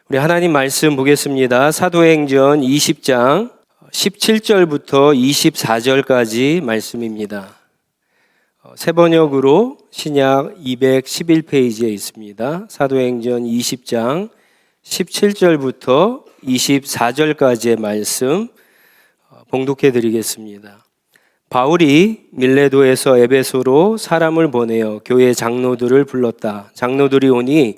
우리 하나님 말씀 보겠습니다. 사도행전 20장 17절부터 24절까지 말씀입니다. 새 번역으로 신약 211페이지에 있습니다. 사도행전 20장 17절부터 24절까지의 말씀 봉독해 드리겠습니다. 바울이 밀레도에서 에베소로 사람을 보내어 교회 장로들을 불렀다. 장로들이 오니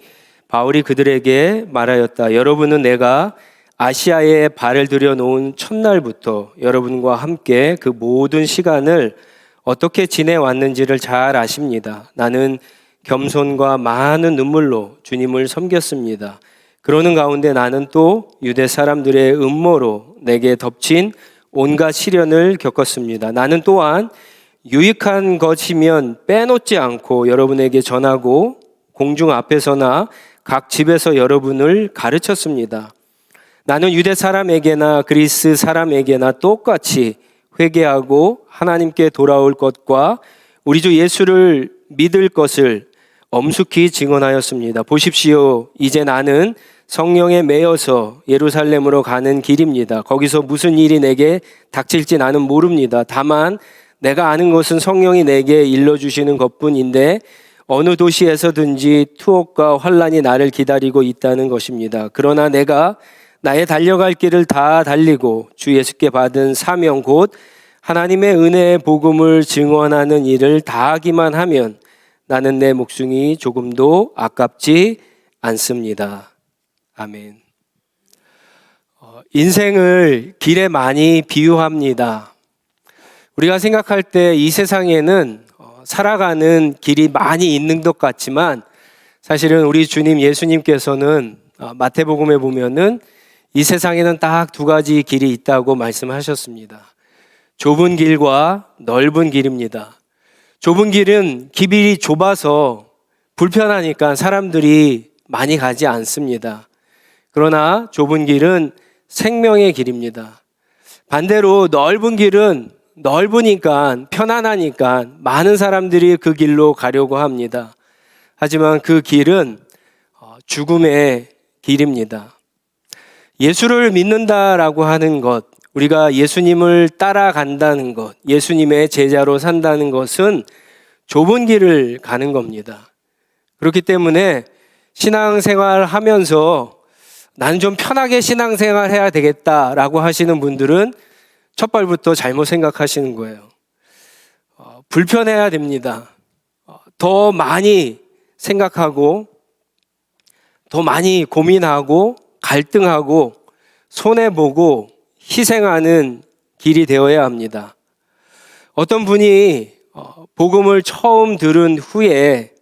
바울이 그들에게 말하였다. 여러분은 내가 아시아에 발을 들여놓은 첫날부터 여러분과 함께 그 모든 시간을 어떻게 지내왔는지를 잘 아십니다. 나는 겸손과 많은 눈물로 주님을 섬겼습니다. 그러는 가운데 나는 또 유대 사람들의 음모로 내게 덮친 온갖 시련을 겪었습니다. 나는 또한 유익한 것이면 빼놓지 않고 여러분에게 전하고 공중 앞에서나 각 집에서 여러분을 가르쳤습니다. 나는 유대 사람에게나 그리스 사람에게나 똑같이 회개하고 하나님께 돌아올 것과 우리 주 예수를 믿을 것을 엄숙히 증언하였습니다. 보십시오. 이제 나는 성령에 매여서 예루살렘으로 가는 길입니다. 거기서 무슨 일이 내게 닥칠지 나는 모릅니다. 다만 내가 아는 것은 성령이 내게 일러주시는 것뿐인데 어느 도시에서든지 투옥과 환란이 나를 기다리고 있다는 것입니다. 그러나 내가 나의 달려갈 길을 다 달리고 주 예수께 받은 사명 곧 하나님의 은혜의 복음을 증언하는 일을 다하기만 하면 나는 내 목숨이 조금도 아깝지 않습니다. 아멘. 인생을 길에 많이 비유합니다. 우리가 생각할 때 이 세상에는 살아가는 길이 많이 있는 것 같지만 사실은 우리 주님 예수님께서는 마태복음에 보면은 이 세상에는 딱 두 가지 길이 있다고 말씀하셨습니다. 좁은 길과 넓은 길입니다. 좁은 길은 길이 좁아서 불편하니까 사람들이 많이 가지 않습니다. 그러나 좁은 길은 생명의 길입니다. 반대로 넓은 길은 넓으니까 편안하니까 많은 사람들이 그 길로 가려고 합니다. 하지만 그 길은 죽음의 길입니다. 예수를 믿는다라고 하는 것, 우리가 예수님을 따라간다는 것, 예수님의 제자로 산다는 것은 좁은 길을 가는 겁니다. 그렇기 때문에 신앙생활 하면서 나는 좀 편하게 신앙생활 해야 되겠다라고 하시는 분들은 첫 발부터 잘못 생각하시는 거예요. 불편해야 됩니다. 더 많이 생각하고 더 많이 고민하고 갈등하고 손해보고 희생하는 길이 되어야 합니다. 어떤 분이 복음을 처음 들은 후에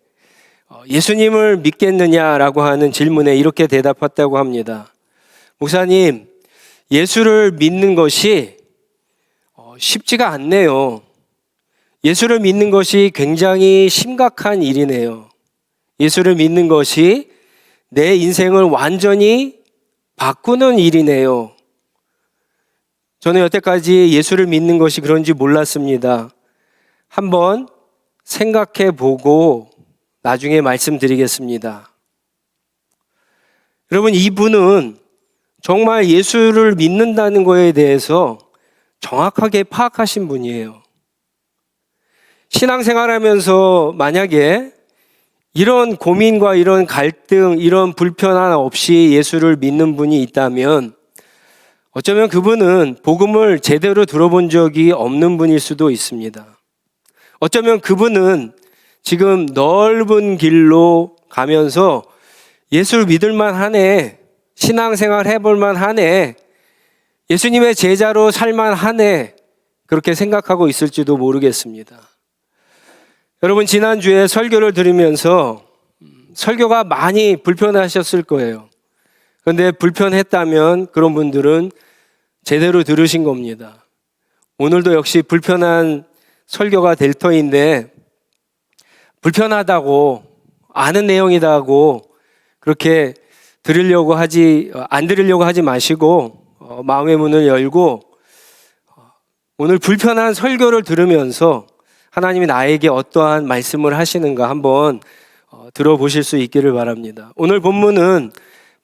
예수님을 믿겠느냐라고 하는 질문에 이렇게 대답했다고 합니다. 목사님, 예수를 믿는 것이 쉽지가 않네요. 예수를 믿는 것이 굉장히 심각한 일이네요. 예수를 믿는 것이 내 인생을 완전히 바꾸는 일이네요. 저는 여태까지 예수를 믿는 것이 그런지 몰랐습니다. 한번 생각해 보고 나중에 말씀드리겠습니다. 여러분, 이분은 정말 예수를 믿는다는 것에 대해서 정확하게 파악하신 분이에요. 신앙생활하면서 만약에 이런 고민과 이런 갈등, 이런 불편함 없이 예수를 믿는 분이 있다면 어쩌면 그분은 복음을 제대로 들어본 적이 없는 분일 수도 있습니다. 어쩌면 그분은 지금 넓은 길로 가면서 예수를 믿을만 하네, 신앙생활 해볼만 하네, 예수님의 제자로 살만 하네, 그렇게 생각하고 있을지도 모르겠습니다. 여러분, 지난주에 설교를 들으면서 설교가 많이 불편하셨을 거예요. 그런데 불편했다면 그런 분들은 제대로 들으신 겁니다. 오늘도 역시 불편한 설교가 될 터인데 불편하다고 아는 내용이다고 그렇게 안 들으려고 하지 마시고 마음의 문을 열고 오늘 불편한 설교를 들으면서 하나님이 나에게 어떠한 말씀을 하시는가 한번 들어보실 수 있기를 바랍니다. 오늘 본문은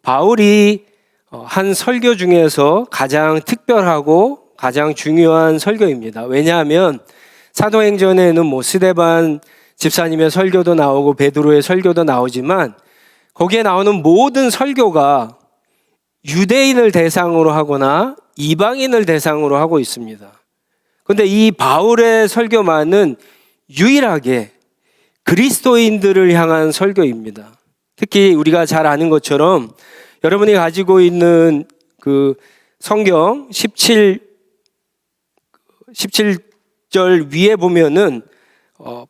바울이 한 설교 중에서 가장 특별하고 가장 중요한 설교입니다. 왜냐하면 사도행전에는 뭐 스데반 집사님의 설교도 나오고 베드로의 설교도 나오지만 거기에 나오는 모든 설교가 유대인을 대상으로 하거나 이방인을 대상으로 하고 있습니다. 그런데 이 바울의 설교만은 유일하게 그리스도인들을 향한 설교입니다. 특히 우리가 잘 아는 것처럼 여러분이 가지고 있는 그 성경 17절 위에 보면은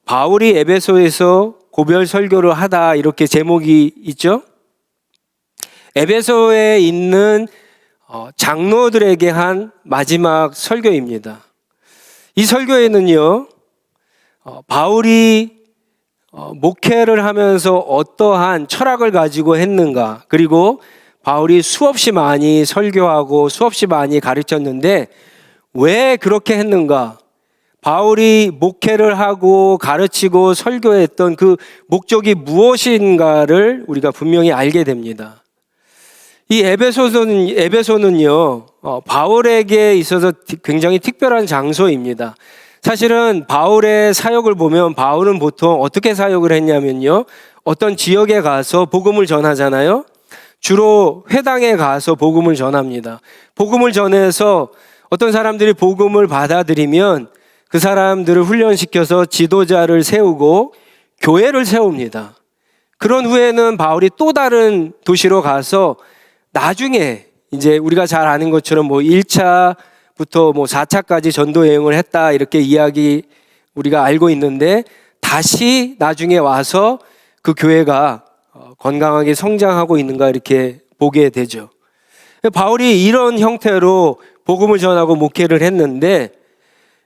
바울이 에베소에서 고별 설교를 하다 이렇게 제목이 있죠. 에베소에 있는 장로들에게 한 마지막 설교입니다. 이 설교에는요, 바울이 목회를 하면서 어떠한 철학을 가지고 했는가, 그리고 바울이 수없이 많이 설교하고 수없이 많이 가르쳤는데 왜 그렇게 했는가, 바울이 목회를 하고 가르치고 설교했던 그 목적이 무엇인가를 우리가 분명히 알게 됩니다. 이 에베소는요, 바울에게 있어서 굉장히 특별한 장소입니다. 사실은 바울의 사역을 보면 바울은 보통 어떻게 사역을 했냐면요, 어떤 지역에 가서 복음을 전하잖아요. 주로 회당에 가서 복음을 전합니다. 복음을 전해서 어떤 사람들이 복음을 받아들이면 그 사람들을 훈련시켜서 지도자를 세우고 교회를 세웁니다. 그런 후에는 바울이 또 다른 도시로 가서 나중에 이제 우리가 잘 아는 것처럼 뭐 1차부터 뭐 4차까지 전도 여행을 했다 이렇게 이야기 우리가 알고 있는데, 다시 나중에 와서 그 교회가 건강하게 성장하고 있는가 이렇게 보게 되죠. 바울이 이런 형태로 복음을 전하고 목회를 했는데,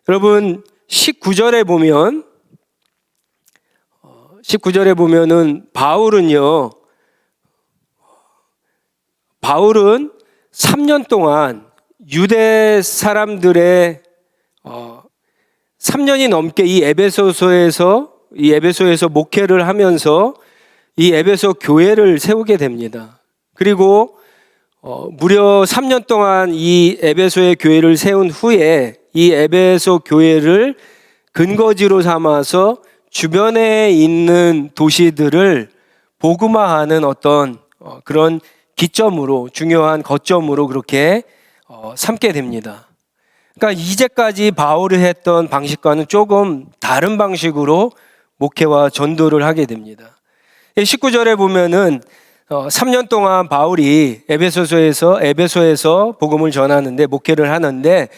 여러분 19절에 보면은 바울은 3년 동안 유대 사람들의 3년이 넘게 이 에베소에서 목회를 하면서 이 에베소 교회를 세우게 됩니다. 그리고 무려 3년 동안 이 에베소의 교회를 세운 후에 이 에베소 교회를 근거지로 삼아서 주변에 있는 도시들을 복음화하는 어떤 그런 기점으로, 중요한 거점으로 그렇게 삼게 됩니다. 그러니까 이제까지 바울이 했던 방식과는 조금 다른 방식으로 목회와 전도를 하게 됩니다. 19절에 보면은 3년 동안 바울이 에베소에서 복음을 전하는데, 목회를 하는데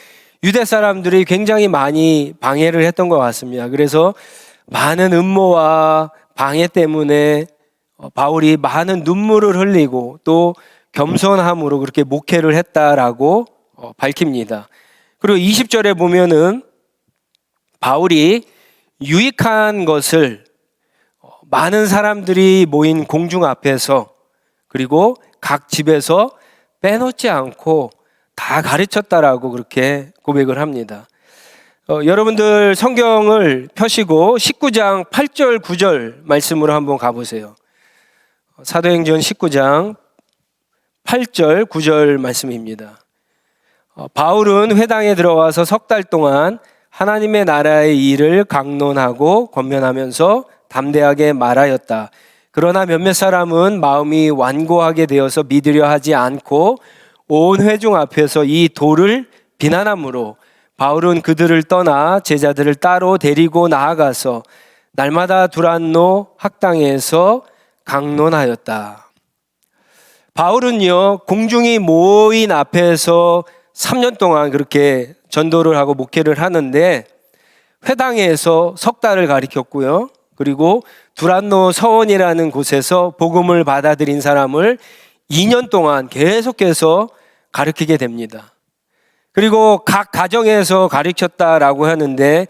유대 사람들이 굉장히 많이 방해를 했던 것 같습니다. 그래서 많은 음모와 방해 때문에 바울이 많은 눈물을 흘리고 또 겸손함으로 그렇게 목회를 했다라고 밝힙니다. 그리고 20절에 보면은 바울이 유익한 것을 많은 사람들이 모인 공중 앞에서 그리고 각 집에서 빼놓지 않고 다 가르쳤다라고 그렇게 고백을 합니다. 여러분들 성경을 펴시고 19장 8절 9절 말씀으로 한번 가보세요. 사도행전 19장 8절 9절 말씀입니다. 바울은 회당에 들어와서 석 달 동안 하나님의 나라의 일을 강론하고 권면하면서 담대하게 말하였다. 그러나 몇몇 사람은 마음이 완고하게 되어서 믿으려 하지 않고 온 회중 앞에서 이 도를 비난하므로 바울은 그들을 떠나 제자들을 따로 데리고 나아가서 날마다 두란노 학당에서 강론하였다. 바울은요, 공중이 모인 앞에서 3년 동안 그렇게 전도를 하고 목회를 하는데, 회당에서 석 달을 가르쳤고요. 그리고 두란노 서원이라는 곳에서 복음을 받아들인 사람을 2년 동안 계속해서 가르치게 됩니다. 그리고 각 가정에서 가르쳤다라고 하는데,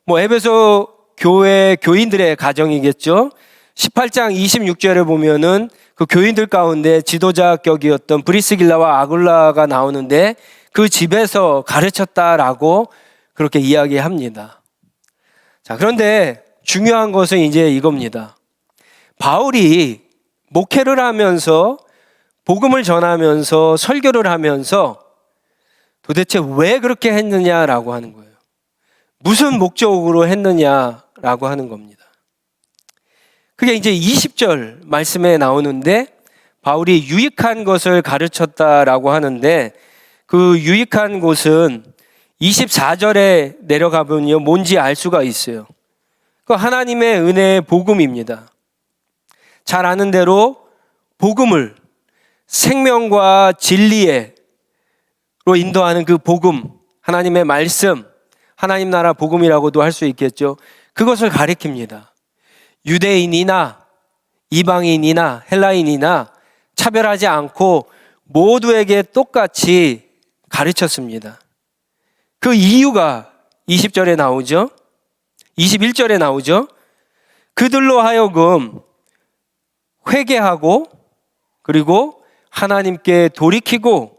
뭐 에베소 교회 교인들의 가정이겠죠. 18장 26절에 보면은 그 교인들 가운데 지도자격이었던 브리스길라와 아굴라가 나오는데 그 집에서 가르쳤다라고 그렇게 이야기합니다. 자, 그런데 중요한 것은 이제 이겁니다. 바울이 목회를 하면서 복음을 전하면서 설교를 하면서 도대체 왜 그렇게 했느냐라고 하는 거예요. 무슨 목적으로 했느냐라고 하는 겁니다. 그게 이제 20절 말씀에 나오는데 바울이 유익한 것을 가르쳤다라고 하는데 그 유익한 곳은 24절에 내려가 보면요, 뭔지 알 수가 있어요. 그 하나님의 은혜의 복음입니다. 잘 아는 대로 복음을 생명과 진리로 인도하는 그 복음, 하나님의 말씀, 하나님 나라 복음이라고도 할 수 있겠죠. 그것을 가리킵니다. 유대인이나 이방인이나 헬라인이나 차별하지 않고 모두에게 똑같이 가르쳤습니다. 그 이유가 20절에 나오죠. 21절에 나오죠. 그들로 하여금 회개하고 그리고 하나님께 돌이키고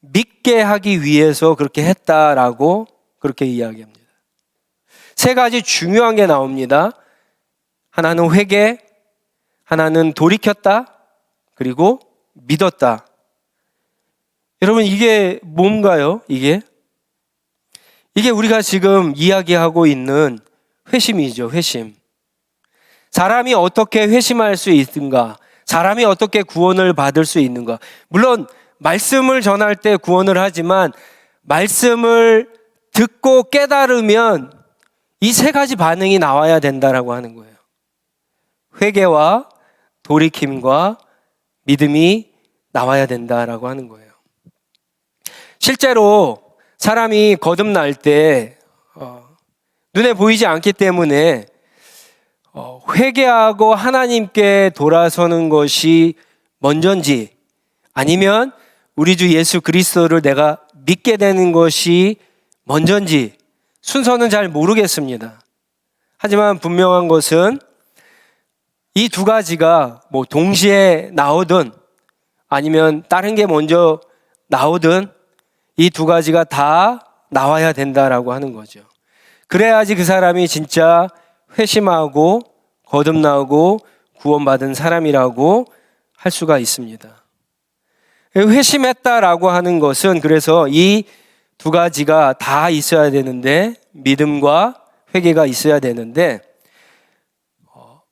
믿게 하기 위해서 그렇게 했다라고 그렇게 이야기합니다. 세 가지 중요한 게 나옵니다. 하나는 회개, 하나는 돌이켰다, 그리고 믿었다. 여러분, 이게 뭔가요? 이게 우리가 지금 이야기하고 있는 회심이죠. 회심. 사람이 어떻게 회심할 수 있는가? 사람이 어떻게 구원을 받을 수 있는가? 물론 말씀을 전할 때 구원을 하지만 말씀을 듣고 깨달으면 이 세 가지 반응이 나와야 된다라고 하는 거예요. 회개와 돌이킴과 믿음이 나와야 된다라고 하는 거예요. 실제로 사람이 거듭날 때 눈에 보이지 않기 때문에 회개하고 하나님께 돌아서는 것이 먼저인지 아니면 우리 주 예수 그리스도를 내가 믿게 되는 것이 먼저인지 순서는 잘 모르겠습니다. 하지만 분명한 것은 이 두 가지가 뭐 동시에 나오든 아니면 다른 게 먼저 나오든 이 두 가지가 다 나와야 된다라고 하는 거죠. 그래야지 그 사람이 진짜 회심하고 거듭나고 구원받은 사람이라고 할 수가 있습니다. 회심했다라고 하는 것은 그래서 이 두 가지가 다 있어야 되는데 믿음과 회개가 있어야 되는데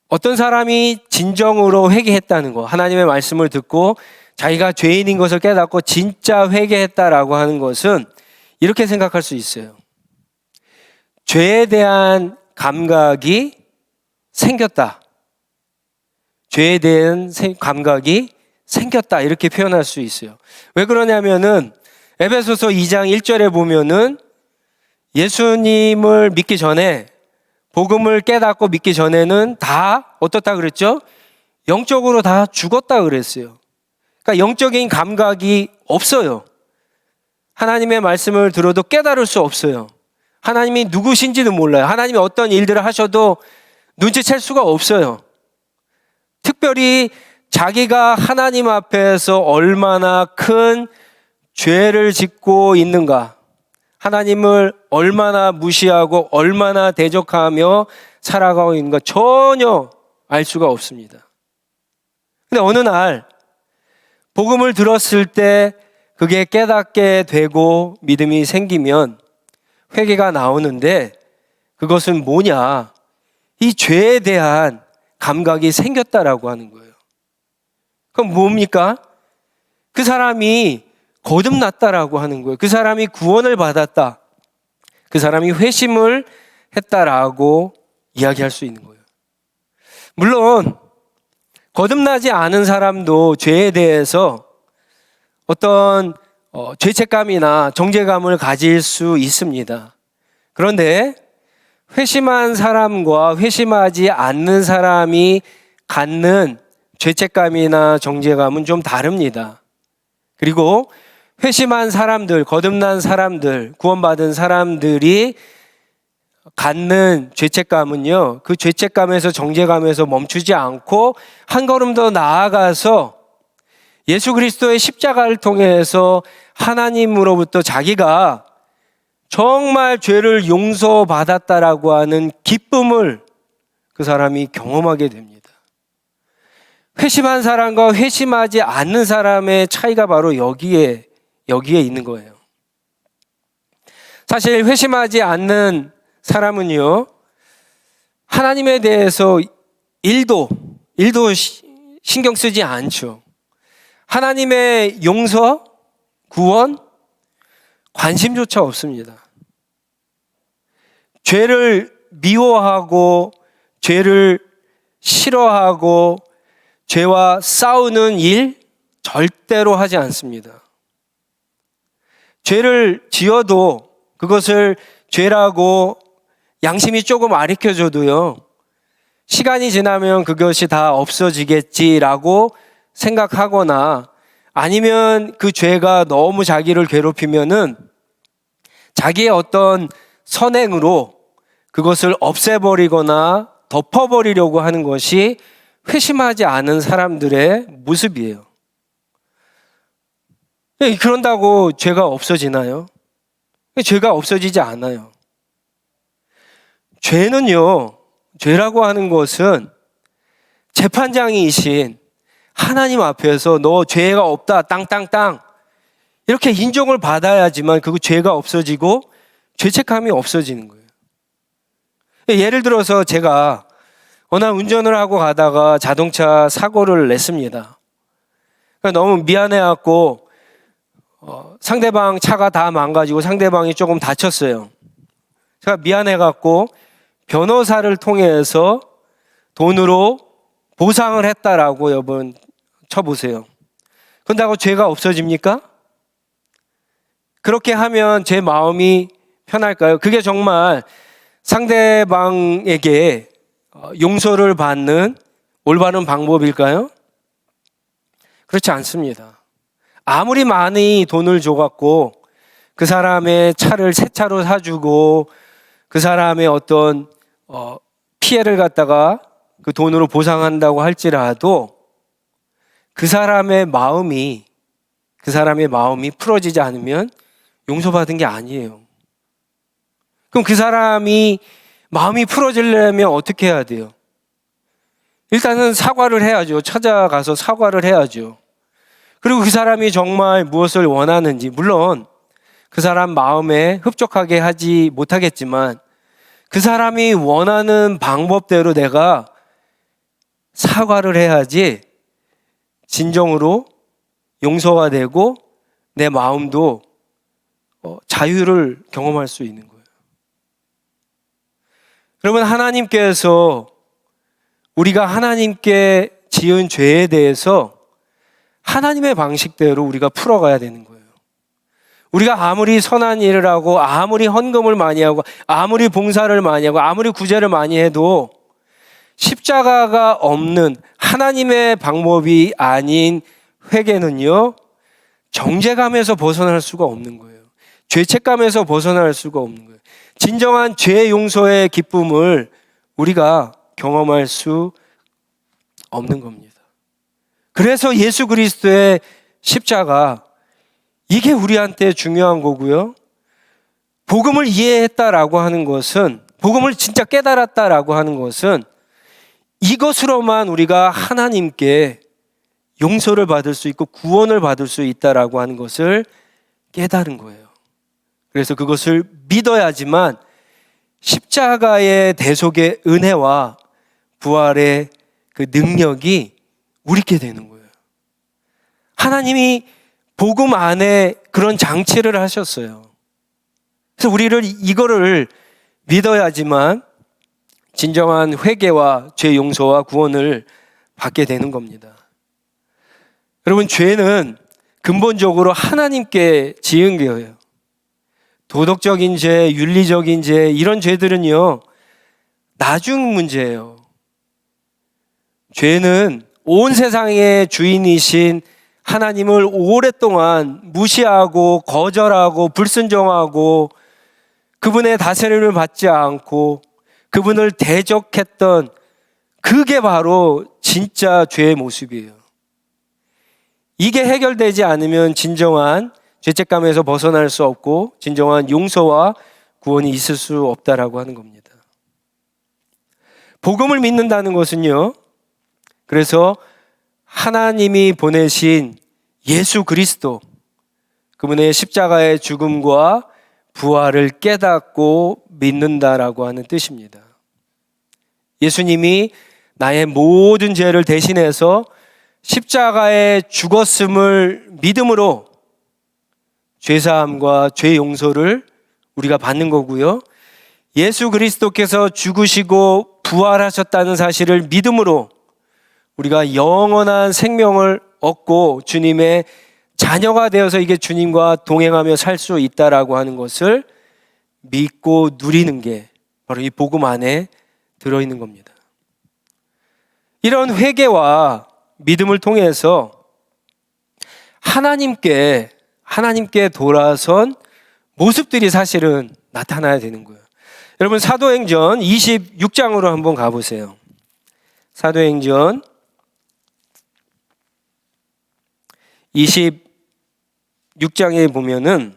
어떤 사람이 진정으로 회개했다는 거, 하나님의 말씀을 듣고 자기가 죄인인 것을 깨닫고 진짜 회개했다라고 하는 것은 이렇게 생각할 수 있어요. 죄에 대한 감각이 생겼다. 죄에 대한 감각이 생겼다. 이렇게 표현할 수 있어요. 왜 그러냐면은 에베소서 2장 1절에 보면은 예수님을 믿기 전에 복음을 깨닫고 믿기 전에는 다 어떻다 그랬죠? 영적으로 다 죽었다 그랬어요. 그러니까 영적인 감각이 없어요. 하나님의 말씀을 들어도 깨달을 수 없어요. 하나님이 누구신지도 몰라요. 하나님이 어떤 일들을 하셔도 눈치챌 수가 없어요. 특별히 자기가 하나님 앞에서 얼마나 큰 죄를 짓고 있는가, 하나님을 얼마나 무시하고 얼마나 대적하며 살아가고 있는가 전혀 알 수가 없습니다. 근데 어느 날 복음을 들었을 때 그게 깨닫게 되고 믿음이 생기면 회개가 나오는데 그것은 뭐냐? 이 죄에 대한 감각이 생겼다라고 하는 거예요. 그럼 뭡니까? 그 사람이 거듭났다라고 하는 거예요. 그 사람이 구원을 받았다. 그 사람이 회심을 했다라고 이야기할 수 있는 거예요. 물론 거듭나지 않은 사람도 죄에 대해서 어떤 죄책감이나 정죄감을 가질 수 있습니다. 그런데 회심한 사람과 회심하지 않는 사람이 갖는 죄책감이나 정죄감은 좀 다릅니다. 그리고 회심한 사람들, 거듭난 사람들, 구원받은 사람들이 갖는 죄책감은요, 그 죄책감에서 정죄감에서 멈추지 않고 한 걸음 더 나아가서 예수 그리스도의 십자가를 통해서 하나님으로부터 자기가 정말 죄를 용서받았다라고 하는 기쁨을 그 사람이 경험하게 됩니다. 회심한 사람과 회심하지 않는 사람의 차이가 바로 여기에 있는 거예요. 사실 회심하지 않는 사람은요, 하나님에 대해서 일도 신경 쓰지 않죠. 하나님의 용서, 구원, 관심조차 없습니다. 죄를 미워하고 죄를 싫어하고 죄와 싸우는 일 절대로 하지 않습니다. 죄를 지어도 그것을 죄라고 양심이 조금 아리켜줘도요, 시간이 지나면 그것이 다 없어지겠지라고 생각하거나 아니면 그 죄가 너무 자기를 괴롭히면은 자기의 어떤 선행으로 그것을 없애버리거나 덮어버리려고 하는 것이 회심하지 않은 사람들의 모습이에요. 그런다고 죄가 없어지나요? 죄가 없어지지 않아요. 죄라고 하는 것은 재판장이신 하나님 앞에서 너 죄가 없다, 땅땅땅 이렇게 인정을 받아야지만 그 죄가 없어지고 죄책감이 없어지는 거예요. 예를 들어서 제가 어느 날 운전을 하고 가다가 자동차 사고를 냈습니다. 너무 미안해갖고 상대방 차가 다 망가지고 상대방이 조금 다쳤어요. 제가 미안해갖고 변호사를 통해서 돈으로 보상을 했다라고 여러분 쳐보세요. 그런다고 죄가 없어집니까? 그렇게 하면 제 마음이 편할까요? 그게 정말 상대방에게 용서를 받는 올바른 방법일까요? 그렇지 않습니다. 아무리 많이 돈을 줘갖고 그 사람의 차를 새 차로 사주고 그 사람의 어떤 피해를 갖다가 그 돈으로 보상한다고 할지라도 그 사람의 마음이 풀어지지 않으면 용서받은 게 아니에요. 그럼 그 사람이 마음이 풀어지려면 어떻게 해야 돼요? 일단은 사과를 해야죠. 찾아가서 사과를 해야죠. 그리고 그 사람이 정말 무엇을 원하는지, 물론 그 사람 마음에 흡족하게 하지 못하겠지만 그 사람이 원하는 방법대로 내가 사과를 해야지 진정으로 용서가 되고 내 마음도 자유를 경험할 수 있는 거예요. 여러분, 하나님께서 우리가 하나님께 지은 죄에 대해서 하나님의 방식대로 우리가 풀어가야 되는 거예요. 우리가 아무리 선한 일을 하고 아무리 헌금을 많이 하고 아무리 봉사를 많이 하고 아무리 구제를 많이 해도 십자가가 없는 하나님의 방법이 아닌 회개는요, 정죄감에서 벗어날 수가 없는 거예요. 죄책감에서 벗어날 수가 없는 거예요. 진정한 죄 용서의 기쁨을 우리가 경험할 수 없는 겁니다. 그래서 예수 그리스도의 십자가, 이게 우리한테 중요한 거고요. 복음을 이해했다라고 하는 것은, 복음을 진짜 깨달았다라고 하는 것은 이것으로만 우리가 하나님께 용서를 받을 수 있고 구원을 받을 수 있다라고 하는 것을 깨달은 거예요. 그래서 그것을 믿어야지만 십자가의 대속의 은혜와 부활의 그 능력이 우리께 되는 거예요. 하나님이 복음 안에 그런 장치를 하셨어요. 그래서 우리를 이거를 믿어야지만 진정한 회개와 죄 용서와 구원을 받게 되는 겁니다. 여러분, 죄는 근본적으로 하나님께 지은 거예요. 도덕적인 죄, 윤리적인 죄, 이런 죄들은요, 나중 문제예요. 죄는 온 세상의 주인이신 하나님을 오랫동안 무시하고 거절하고 불순종하고 그분의 다스림을 받지 않고 그분을 대적했던, 그게 바로 진짜 죄의 모습이에요. 이게 해결되지 않으면 진정한 죄책감에서 벗어날 수 없고 진정한 용서와 구원이 있을 수 없다라고 하는 겁니다. 복음을 믿는다는 것은요, 그래서 하나님이 보내신 예수 그리스도, 그분의 십자가의 죽음과 부활을 깨닫고 믿는다라고 하는 뜻입니다. 예수님이 나의 모든 죄를 대신해서 십자가에 죽었음을 믿음으로 죄사함과 죄 용서를 우리가 받는 거고요. 예수 그리스도께서 죽으시고 부활하셨다는 사실을 믿음으로 우리가 영원한 생명을 얻고 주님의 자녀가 되어서 이게 주님과 동행하며 살 수 있다라고 하는 것을 믿고 누리는 게 바로 이 복음 안에 들어있는 겁니다. 이런 회개와 믿음을 통해서 하나님께 돌아선 모습들이 사실은 나타나야 되는 거예요. 여러분, 사도행전 26장으로 한번 가보세요. 사도행전 26장에 보면은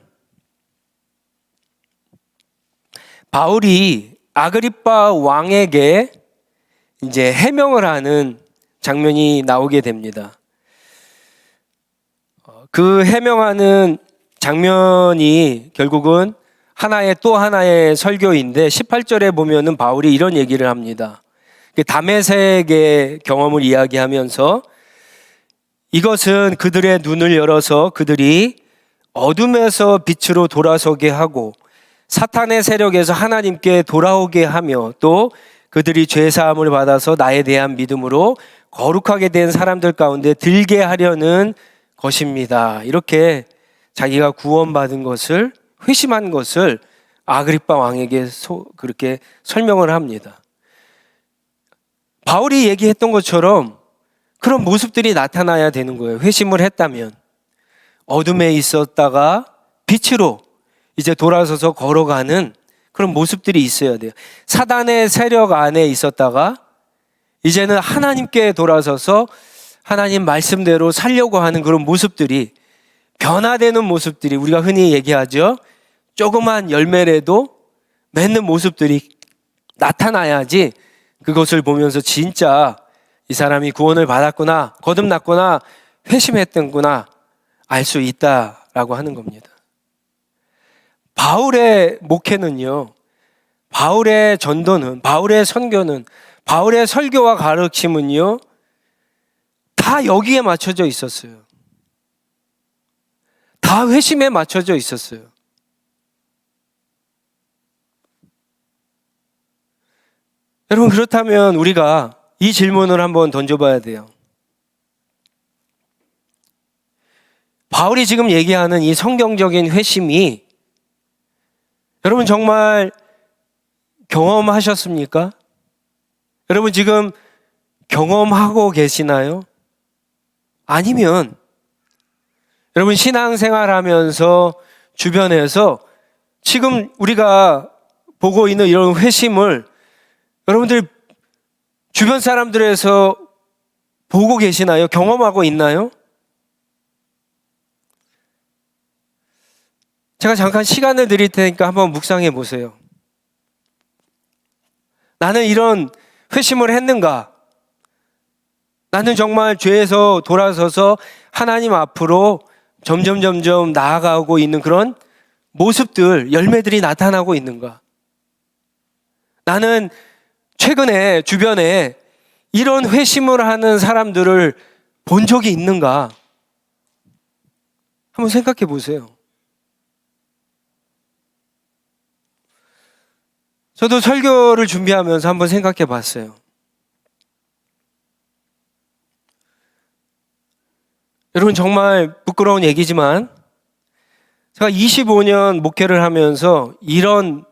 바울이 아그리빠 왕에게 이제 해명을 하는 장면이 나오게 됩니다. 그 해명하는 장면이 결국은 또 하나의 설교인데 18절에 보면은 바울이 이런 얘기를 합니다. 다메섹의 경험을 이야기하면서 이것은 그들의 눈을 열어서 그들이 어둠에서 빛으로 돌아서게 하고 사탄의 세력에서 하나님께 돌아오게 하며 또 그들이 죄사함을 받아서 나에 대한 믿음으로 거룩하게 된 사람들 가운데 들게 하려는 것입니다. 이렇게 자기가 구원받은 것을, 회심한 것을 아그리빠 왕에게 그렇게 설명을 합니다. 바울이 얘기했던 것처럼 그런 모습들이 나타나야 되는 거예요. 회심을 했다면 어둠에 있었다가 빛으로 이제 돌아서서 걸어가는 그런 모습들이 있어야 돼요. 사단의 세력 안에 있었다가 이제는 하나님께 돌아서서 하나님 말씀대로 살려고 하는 그런 모습들이, 변화되는 모습들이, 우리가 흔히 얘기하죠. 조그만 열매라도 맺는 모습들이 나타나야지 그것을 보면서 진짜 이 사람이 구원을 받았구나, 거듭났구나, 회심했던구나 알 수 있다라고 하는 겁니다. 바울의 목회는요, 바울의 전도는, 바울의 선교는, 바울의 설교와 가르침은요, 다 여기에 맞춰져 있었어요. 다 회심에 맞춰져 있었어요. 여러분, 그렇다면 우리가 이 질문을 한번 던져봐야 돼요. 바울이 지금 얘기하는 이 성경적인 회심이 여러분 정말 경험하셨습니까? 여러분 지금 경험하고 계시나요? 아니면 여러분 신앙생활 하면서 주변에서 지금 우리가 보고 있는 이런 회심을 여러분들 주변 사람들에서 보고 계시나요? 경험하고 있나요? 제가 잠깐 시간을 드릴 테니까 한번 묵상해 보세요. 나는 이런 회심을 했는가? 나는 정말 죄에서 돌아서서 하나님 앞으로 점점 나아가고 있는 그런 모습들, 열매들이 나타나고 있는가? 나는 최근에 주변에 이런 회심을 하는 사람들을 본 적이 있는가? 한번 생각해 보세요. 저도 설교를 준비하면서 한번 생각해 봤어요. 여러분 정말 부끄러운 얘기지만 제가 25년 목회를 하면서 이런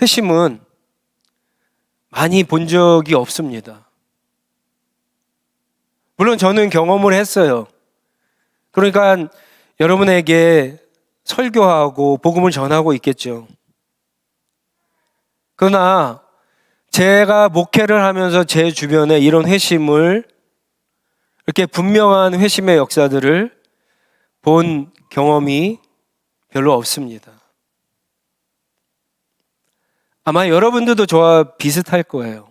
회심은 많이 본 적이 없습니다. 물론 저는 경험을 했어요. 그러니까 여러분에게 설교하고 복음을 전하고 있겠죠. 그러나 제가 목회를 하면서 제 주변에 이런 회심을, 이렇게 분명한 회심의 역사들을 본 경험이 별로 없습니다. 아마 여러분들도 저와 비슷할 거예요.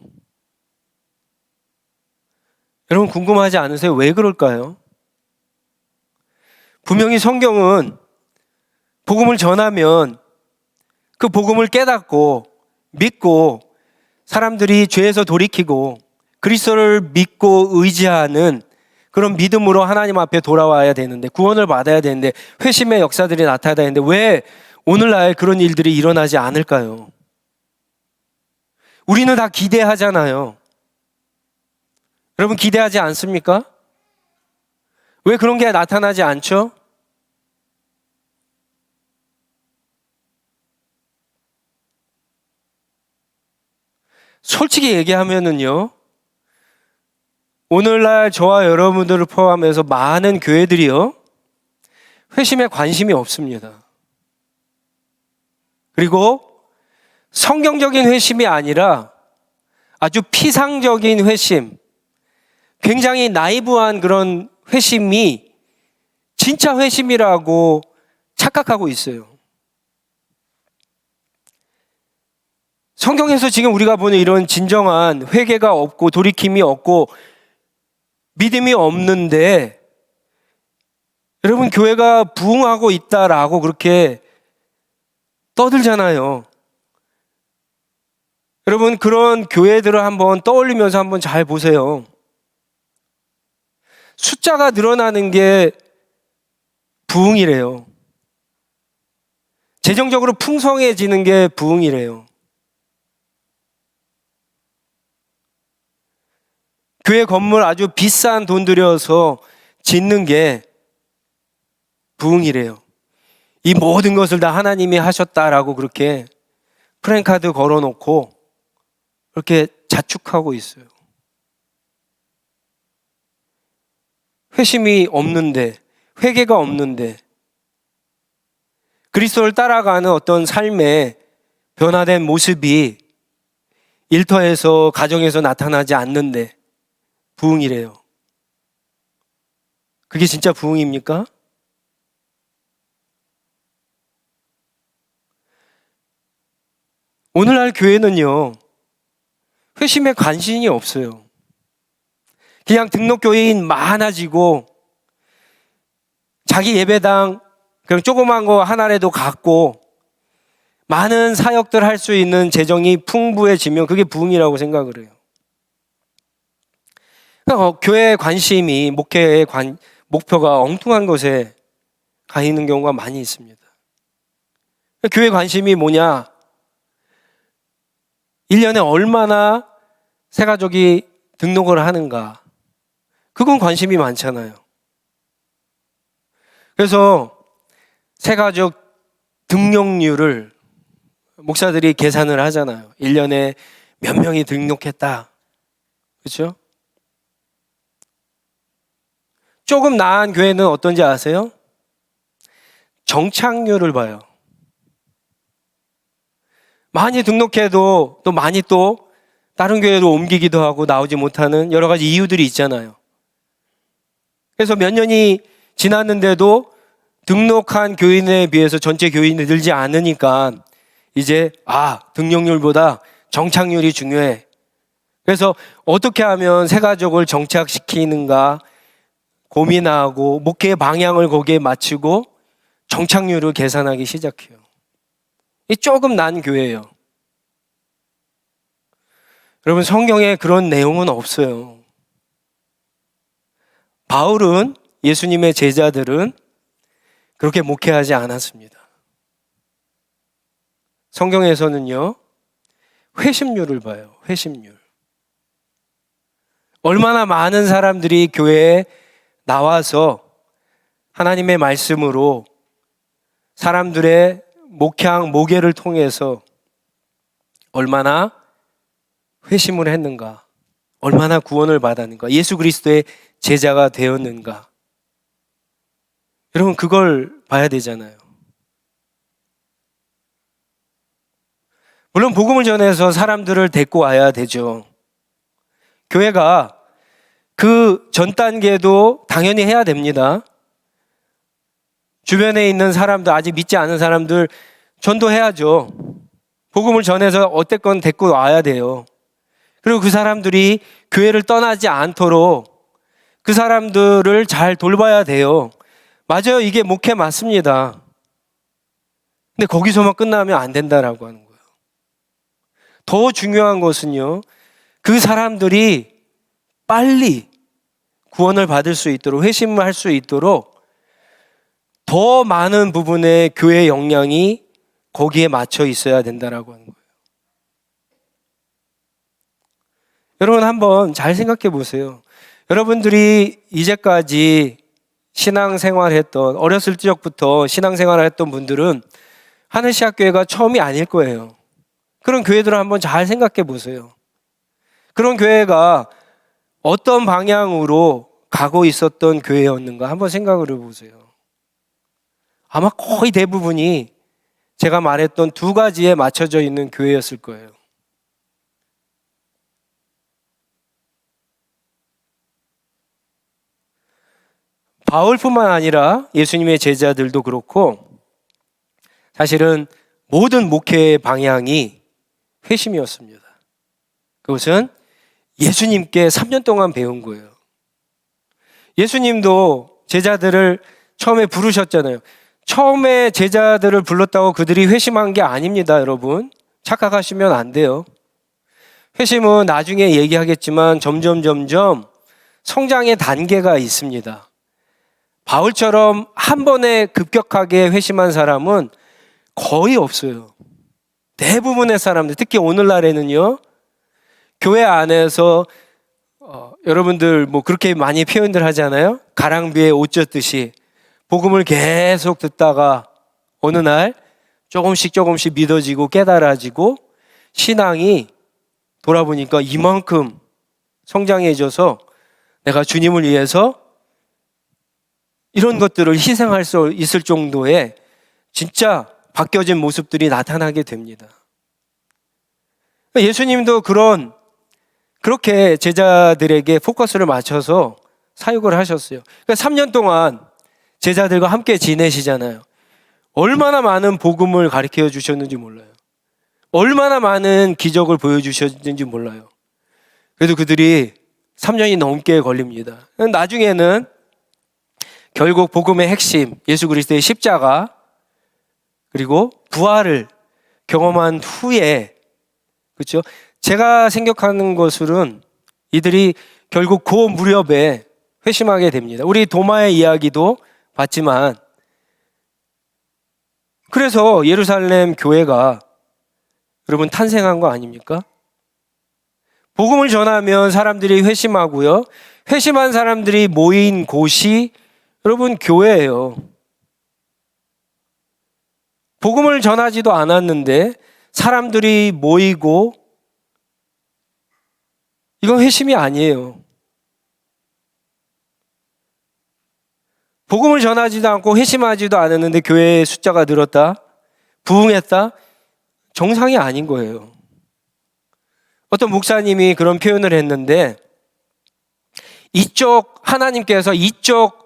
여러분 궁금하지 않으세요? 왜 그럴까요? 분명히 성경은 복음을 전하면 그 복음을 깨닫고 믿고 사람들이 죄에서 돌이키고 그리스도를 믿고 의지하는 그런 믿음으로 하나님 앞에 돌아와야 되는데, 구원을 받아야 되는데, 회심의 역사들이 나타나야 되는데 왜 오늘날 그런 일들이 일어나지 않을까요? 우리는 다 기대하잖아요. 여러분 기대하지 않습니까? 왜 그런 게 나타나지 않죠? 솔직히 얘기하면은요, 오늘날 저와 여러분들을 포함해서 많은 교회들이요, 회심에 관심이 없습니다. 그리고 성경적인 회심이 아니라 아주 피상적인 회심, 굉장히 나이브한 그런 회심이 진짜 회심이라고 착각하고 있어요. 성경에서 지금 우리가 보는 이런 진정한 회개가 없고 돌이킴이 없고 믿음이 없는데, 여러분 교회가 부흥하고 있다라고 그렇게 떠들잖아요. 여러분 그런 교회들을 한번 떠올리면서 한번 잘 보세요. 숫자가 늘어나는 게 부흥이래요. 재정적으로 풍성해지는 게 부흥이래요. 교회 건물 아주 비싼 돈 들여서 짓는 게 부흥이래요. 이 모든 것을 다 하나님이 하셨다라고 그렇게 프랜카드 걸어놓고 그렇게 자축하고 있어요. 회심이 없는데, 회개가 없는데, 그리스도를 따라가는 어떤 삶의 변화된 모습이 일터에서, 가정에서 나타나지 않는데 부흥이래요. 그게 진짜 부흥입니까? 오늘날 교회는요, 회심에 관심이 없어요. 그냥 등록교인 많아지고 자기 예배당 그냥 조그만 거 하나라도 갖고 많은 사역들 할 수 있는 재정이 풍부해지면 그게 부흥이라고 생각을 해요. 그러니까 교회의 관심이 목회의 목표가 엉뚱한 것에 가 있는 경우가 많이 있습니다. 교회 관심이 뭐냐? 1년에 얼마나 새가족이 등록을 하는가? 그건 관심이 많잖아요. 그래서 새가족 등록률을 목사들이 계산을 하잖아요. 1년에 몇 명이 등록했다. 그렇죠? 조금 나은 교회는 어떤지 아세요? 정착률을 봐요. 많이 등록해도 또 많이 또 다른 교회로 옮기기도 하고 나오지 못하는 여러 가지 이유들이 있잖아요. 그래서 몇 년이 지났는데도 등록한 교인에 비해서 전체 교인이 늘지 않으니까 이제 등록률보다 정착률이 중요해. 그래서 어떻게 하면 새가족을 정착시키는가 고민하고 목회의 방향을 거기에 맞추고 정착률을 계산하기 시작해요. 이 조금 난 교회예요. 여러분 성경에 그런 내용은 없어요. 바울은, 예수님의 제자들은 그렇게 목회하지 않았습니다. 성경에서는요, 회심률을 봐요. 회심률. 얼마나 많은 사람들이 교회에 나와서 하나님의 말씀으로 사람들의 목향, 모계를 통해서 얼마나 회심을 했는가, 얼마나 구원을 받았는가, 예수 그리스도의 제자가 되었는가. 여러분 그걸 봐야 되잖아요. 물론 복음을 전해서 사람들을 데리고 와야 되죠. 교회가 그 전 단계도 당연히 해야 됩니다. 주변에 있는 사람들, 아직 믿지 않은 사람들 전도해야죠. 복음을 전해서 어쨌건 데리고 와야 돼요. 그리고 그 사람들이 교회를 떠나지 않도록 그 사람들을 잘 돌봐야 돼요. 맞아요. 이게 목회 맞습니다. 근데 거기서만 끝나면 안 된다라고 하는 거예요. 더 중요한 것은요, 그 사람들이 빨리 구원을 받을 수 있도록, 회심할 수 있도록 더 많은 부분의 교회 역량이 거기에 맞춰 있어야 된다라고 하는 거예요. 여러분 한번 잘 생각해 보세요. 여러분들이 이제까지 신앙생활했던, 어렸을 적부터 신앙생활을 했던 분들은 하늘시학교회가 처음이 아닐 거예요. 그런 교회들을 한번 잘 생각해 보세요. 그런 교회가 어떤 방향으로 가고 있었던 교회였는가 한번 생각을 해보세요. 아마 거의 대부분이 제가 말했던 두 가지에 맞춰져 있는 교회였을 거예요. 바울뿐만 아니라 예수님의 제자들도 그렇고 사실은 모든 목회의 방향이 회심이었습니다. 그것은 예수님께 3년 동안 배운 거예요. 예수님도 제자들을 처음에 부르셨잖아요. 처음에 제자들을 불렀다고 그들이 회심한 게 아닙니다, 여러분. 착각하시면 안 돼요. 회심은 나중에 얘기하겠지만 점점 성장의 단계가 있습니다. 바울처럼 한 번에 급격하게 회심한 사람은 거의 없어요. 대부분의 사람들, 특히 오늘날에는요, 교회 안에서 여러분들 뭐 그렇게 많이 표현들 하잖아요. 가랑비에 옷 젖듯이 복음을 계속 듣다가 어느 날 조금씩 믿어지고 깨달아지고 신앙이 돌아보니까 이만큼 성장해져서 내가 주님을 위해서 이런 것들을 희생할 수 있을 정도의 진짜 바뀌어진 모습들이 나타나게 됩니다. 예수님도 그렇게 제자들에게 포커스를 맞춰서 사역을 하셨어요. 그러니까 3년 동안 제자들과 함께 지내시잖아요. 얼마나 많은 복음을 가르쳐 주셨는지 몰라요. 얼마나 많은 기적을 보여주셨는지 몰라요. 그래도 그들이 3년이 넘게 걸립니다. 나중에는 결국 복음의 핵심, 예수 그리스도의 십자가 그리고 부활을 경험한 후에, 그렇죠? 제가 생각하는 것으로는 이들이 결국 그 무렵에 회심하게 됩니다. 우리 도마의 이야기도 봤지만, 그래서 예루살렘 교회가 여러분 탄생한 거 아닙니까? 복음을 전하면 사람들이 회심하고요. 회심한 사람들이 모인 곳이 여러분 교회예요. 복음을 전하지도 않았는데 사람들이 모이고, 이건 회심이 아니에요. 복음을 전하지도 않고 회심하지도 않았는데 교회의 숫자가 늘었다, 부흥했다, 정상이 아닌 거예요. 어떤 목사님이 그런 표현을 했는데, 하나님께서 이쪽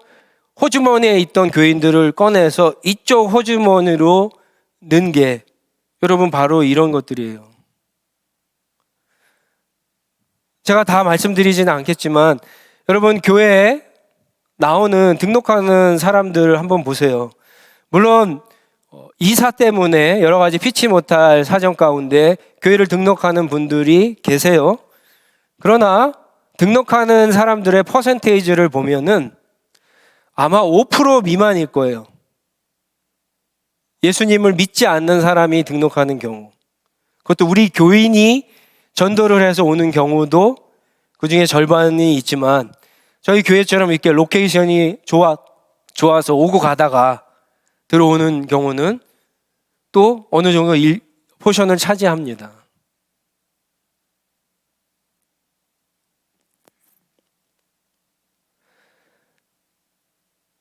호주머니에 있던 교인들을 꺼내서 이쪽 호주머니로 넣은 게 여러분 바로 이런 것들이에요. 제가 다 말씀드리지는 않겠지만 여러분 교회에 나오는 등록하는 사람들 한번 보세요. 물론 이사 때문에 여러 가지 피치 못할 사정 가운데 교회를 등록하는 분들이 계세요. 그러나 등록하는 사람들의 퍼센테이지를 보면은 아마 5% 미만일 거예요. 예수님을 믿지 않는 사람이 등록하는 경우, 그것도 우리 교인이 전도를 해서 오는 경우도 그 중에 절반이 있지만, 저희 교회처럼 이렇게 로케이션이 좋아서 오고 가다가 들어오는 경우는 또 어느 정도 포션을 차지합니다.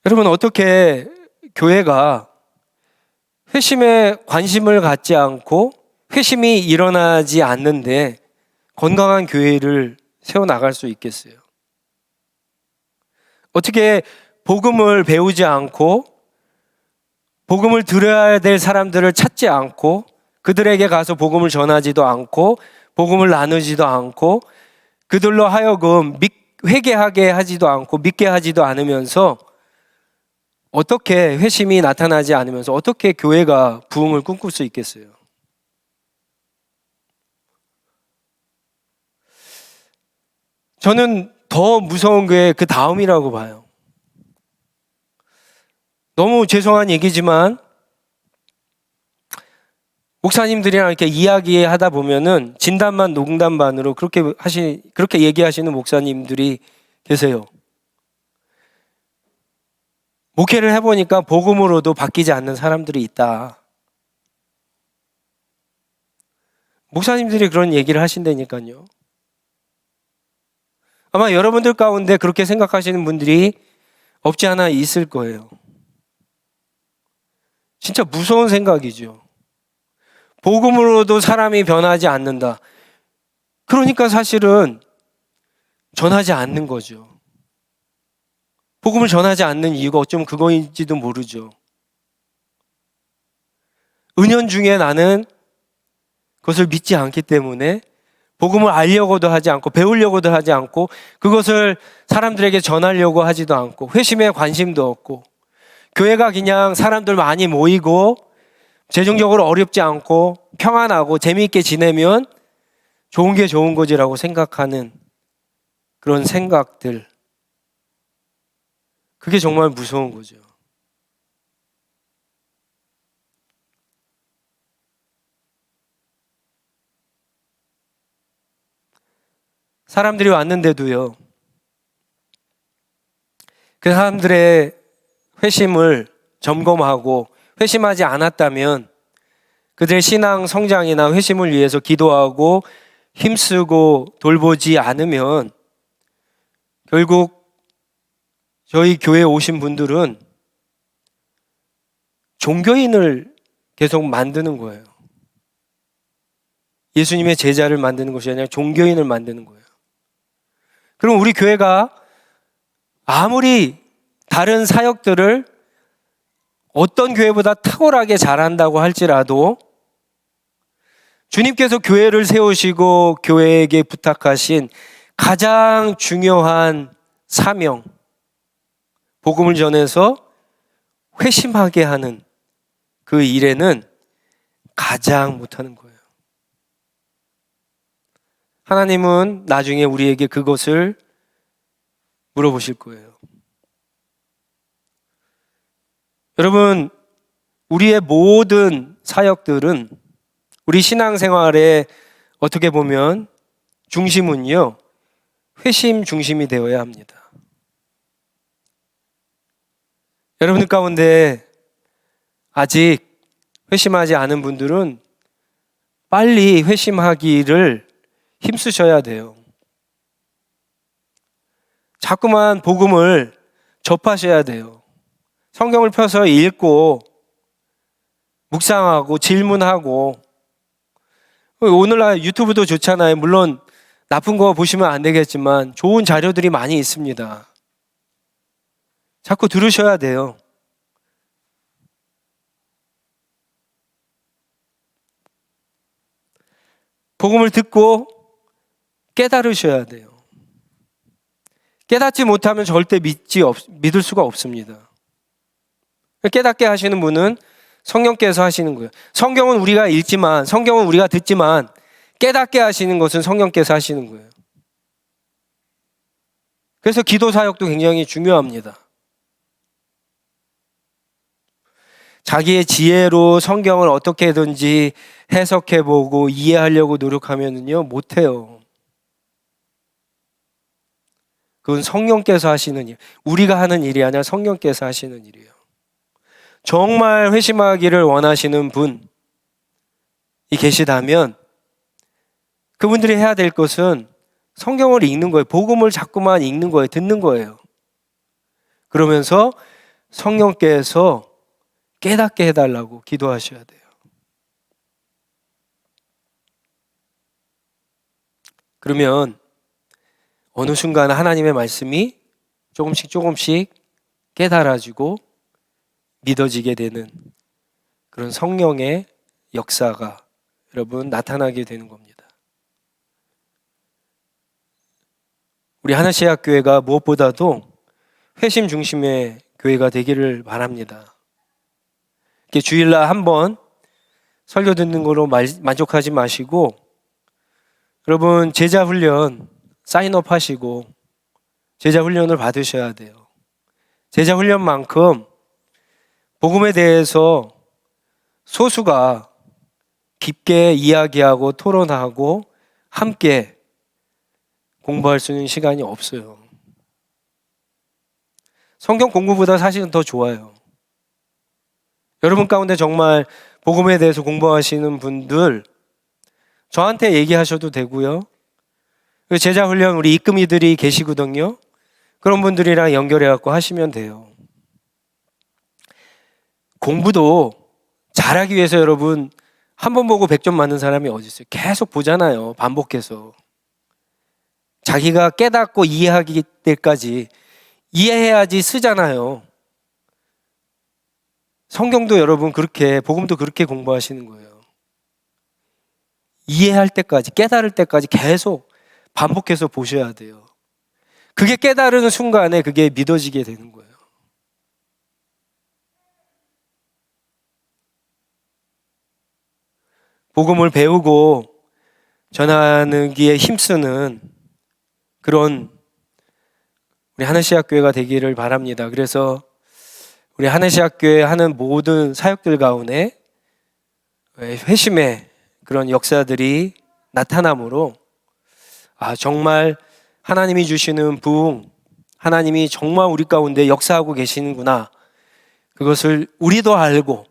여러분, 어떻게 교회가 회심에 관심을 갖지 않고 회심이 일어나지 않는데 건강한 교회를 세워나갈 수 있겠어요? 어떻게 복음을 배우지 않고 복음을 들어야 될 사람들을 찾지 않고 그들에게 가서 복음을 전하지도 않고 복음을 나누지도 않고 그들로 하여금 회개하게 하지도 않고 믿게 하지도 않으면서 어떻게 회심이 나타나지 않으면서 어떻게 교회가 부흥을 꿈꿀 수 있겠어요? 저는 더 무서운 게 그 다음이라고 봐요. 너무 죄송한 얘기지만 목사님들이랑 이렇게 이야기하다 보면은 진담반 농담반으로 그렇게 얘기하시는 목사님들이 계세요. 목회를 해보니까 복음으로도 바뀌지 않는 사람들이 있다. 목사님들이 그런 얘기를 하신다니까요. 아마 여러분들 가운데 그렇게 생각하시는 분들이 없지 않아 있을 거예요. 진짜 무서운 생각이죠. 복음으로도 사람이 변하지 않는다. 그러니까 사실은 전하지 않는 거죠. 복음을 전하지 않는 이유가 어쩌면 그거인지도 모르죠. 은연중에 나는 그것을 믿지 않기 때문에 복음을 알려고도 하지 않고 배우려고도 하지 않고 그것을 사람들에게 전하려고 하지도 않고 회심에 관심도 없고 교회가 그냥 사람들 많이 모이고 재정적으로 어렵지 않고 평안하고 재미있게 지내면 좋은 게 좋은 거지라고 생각하는 그런 생각들. 그게 정말 무서운 거죠. 사람들이 왔는데도요, 그 사람들의 회심을 점검하고 회심하지 않았다면 그들의 신앙 성장이나 회심을 위해서 기도하고 힘쓰고 돌보지 않으면 결국 저희 교회에 오신 분들은 종교인을 계속 만드는 거예요. 예수님의 제자를 만드는 것이 아니라 종교인을 만드는 거예요. 그럼 우리 교회가 아무리 다른 사역들을 어떤 교회보다 탁월하게 잘한다고 할지라도 주님께서 교회를 세우시고 교회에게 부탁하신 가장 중요한 사명, 복음을 전해서 회심하게 하는 그 일에는 가장 못하는 거예요. 하나님은 나중에 우리에게 그것을 물어보실 거예요. 여러분, 우리의 모든 사역들은 우리 신앙생활에 어떻게 보면 중심은요, 회심 중심이 되어야 합니다. 여러분들 가운데 아직 회심하지 않은 분들은 빨리 회심하기를 힘쓰셔야 돼요. 자꾸만 복음을 접하셔야 돼요. 성경을 펴서 읽고 묵상하고 질문하고 오늘날 유튜브도 좋잖아요. 물론 나쁜 거 보시면 안 되겠지만 좋은 자료들이 많이 있습니다. 자꾸 들으셔야 돼요. 복음을 듣고 깨달으셔야 돼요. 깨닫지 못하면 절대 믿을 수가 없습니다. 깨닫게 하시는 분은 성령께서 하시는 거예요. 성경은 우리가 읽지만, 성경은 우리가 듣지만 깨닫게 하시는 것은 성령께서 하시는 거예요. 그래서 기도 사역도 굉장히 중요합니다. 자기의 지혜로 성경을 어떻게든지 해석해보고 이해하려고 노력하면요, 못해요. 그건 성령께서 하시는 일, 우리가 하는 일이 아니라 성령께서 하시는 일이에요. 정말 회심하기를 원하시는 분이 계시다면 그분들이 해야 될 것은 성경을 읽는 거예요. 복음을 자꾸만 읽는 거예요. 듣는 거예요. 그러면서 성령께서 깨닫게 해달라고 기도하셔야 돼요. 그러면 어느 순간 하나님의 말씀이 조금씩 깨달아지고 믿어지게 되는 그런 성령의 역사가 여러분 나타나게 되는 겁니다. 우리 하나시학교회가 무엇보다도 회심 중심의 교회가 되기를 바랍니다. 이렇게 주일날 한번 설교 듣는 거로 만족하지 마시고 여러분 제자 훈련 사인업 하시고 제자 훈련을 받으셔야 돼요. 제자 훈련만큼 복음에 대해서 소수가 깊게 이야기하고 토론하고 함께 공부할 수 있는 시간이 없어요. 성경 공부보다 사실은 더 좋아요. 여러분 가운데 정말 복음에 대해서 공부하시는 분들 저한테 얘기하셔도 되고요. 제자 훈련 우리 이금이들이 계시거든요. 그런 분들이랑 연결해 갖고 하시면 돼요. 공부도 잘하기 위해서 여러분 한 번 보고 100점 맞는 사람이 어디 있어요? 계속 보잖아요. 반복해서. 자기가 깨닫고 이해하기 때까지 이해해야지 쓰잖아요. 성경도 여러분 그렇게 복음도 그렇게 공부하시는 거예요. 이해할 때까지 깨달을 때까지 계속 반복해서 보셔야 돼요. 그게 깨달은 순간에 그게 믿어지게 되는 거예요. 복음을 배우고 전하기에 힘쓰는 그런 우리 하나시학교회가 되기를 바랍니다. 그래서 우리 하나시학교회 하는 모든 사역들 가운데 회심의 그런 역사들이 나타나므로 정말 하나님이 주시는 부흥, 하나님이 정말 우리 가운데 역사하고 계시는구나. 그것을 우리도 알고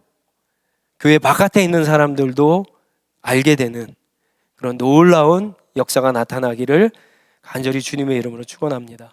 교회 바깥에 있는 사람들도 알게 되는 그런 놀라운 역사가 나타나기를 간절히 주님의 이름으로 축원합니다.